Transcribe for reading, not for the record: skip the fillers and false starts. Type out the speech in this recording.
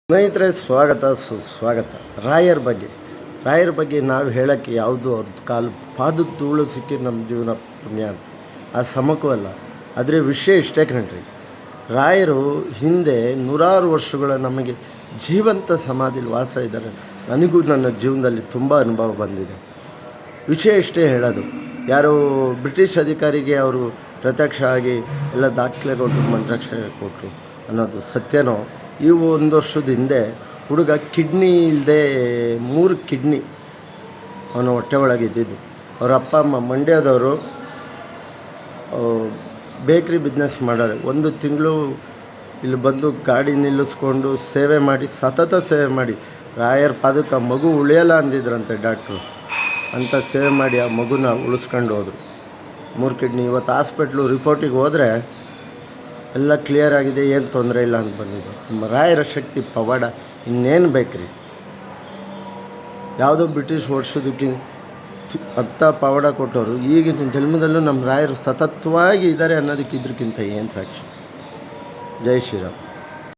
ಸ್ನೇಹಿತರೆ, ಸ್ವಾಗತ ಸುಸ್ವಾಗತ. ರಾಯರ ಬಗ್ಗೆ ನಾವು ಹೇಳೋಕ್ಕೆ ಯಾವುದು ಅವ್ರದ್ದು ಪಾದದ ಧೂಳು ಸಿಕ್ಕಿ ನಮ್ಮ ಜೀವನ ಪುಣ್ಯ ಅಂತ ಆ ಸಮಕ್ಕೂ ಅಲ್ಲ. ಆದರೆ ವಿಷಯ ಇಷ್ಟೇ ಕಣ್ರಿ, ರಾಯರು ಹಿಂದೆ ನೂರಾರು ವರ್ಷಗಳ ನಮಗೆ ಜೀವಂತ ಸಮಾಧಿಲಿ ವಾಸ ಇದ್ದಾರೆ. ನನಗೂ ನನ್ನ ಜೀವನದಲ್ಲಿ ತುಂಬ ಅನುಭವ ಬಂದಿದೆ. ವಿಷಯ ಇಷ್ಟೇ ಹೇಳೋದು, ಯಾರೋ ಬ್ರಿಟಿಷ್ ಅಧಿಕಾರಿಗೆ ಅವರು ಪ್ರತ್ಯಕ್ಷ ಆಗಿ ಎಲ್ಲ ದಾಖಲೆ ಕೊಟ್ಟರು, ಮಂತ್ರಾಕ್ಷರ ಕೊಟ್ಟರು ಅನ್ನೋದು ಸತ್ಯನೋ. ಇವು ಒಂದು ವರ್ಷದ ಹಿಂದೆ ಹುಡುಗ ಕಿಡ್ನಿ ಇಲ್ಲದೆ 3 ಕಿಡ್ನಿ ಅವನ ಹೊಟ್ಟೆ ಒಳಗಿದ್ದಿದ್ದು. ಅವ್ರ ಅಪ್ಪ ಅಮ್ಮ ಮಂಡ್ಯದವರು, ಬೇಕ್ರಿ ಬಿಸ್ನೆಸ್ ಮಾಡೋರು. 1 ತಿಂಗಳು ಇಲ್ಲಿ ಬಂದು ಗಾಡಿ ನಿಲ್ಲಿಸ್ಕೊಂಡು ಸೇವೆ ಮಾಡಿ, ಸತತ ಸೇವೆ ಮಾಡಿ, ರಾಯರ ಪಾದಕ್ಕೆ ಮಗು ಉಳಿಯಲ್ಲ ಅಂದಿದ್ರಂತೆ ಡಾಕ್ಟ್ರು. ಅಂಥ ಸೇವೆ ಮಾಡಿ ಆ ಮಗುನ ಉಳಿಸ್ಕೊಂಡು ಹೋದರು. 3 ಕಿಡ್ನಿ. ಇವತ್ತು ಹಾಸ್ಪಿಟ್ಲು ರಿಪೋರ್ಟಿಗೆ ಹೋದರೆ ಎಲ್ಲ ಕ್ಲಿಯರ್ ಆಗಿದೆ, ಏನು ತೊಂದರೆ ಇಲ್ಲ ಅಂತ ಬಂದಿದೆ. ನಮ್ಮ ರಾಯರ ಶಕ್ತಿ ಪವಾಡ ಇನ್ನೇನು ಬೇಕ್ರಿ. ಯಾವುದೋ ಬ್ರಿಟಿಷ್ ಓಡಿಸೋದಕ್ಕೆ ಅಂಥ ಪವಾಡ ಕೊಟ್ಟವರು ಈಗಿನ ಜನ್ಮದಲ್ಲೂ ನಮ್ಮ ರಾಯರು ಸತತವಾಗಿ ಇದ್ದಾರೆ ಅನ್ನೋದಕ್ಕೆ ಇದಕ್ಕಿಂತ ಏನು ಸಾಕ್ಷಿ. ಜೈ ಶ್ರೀರಾಮ್.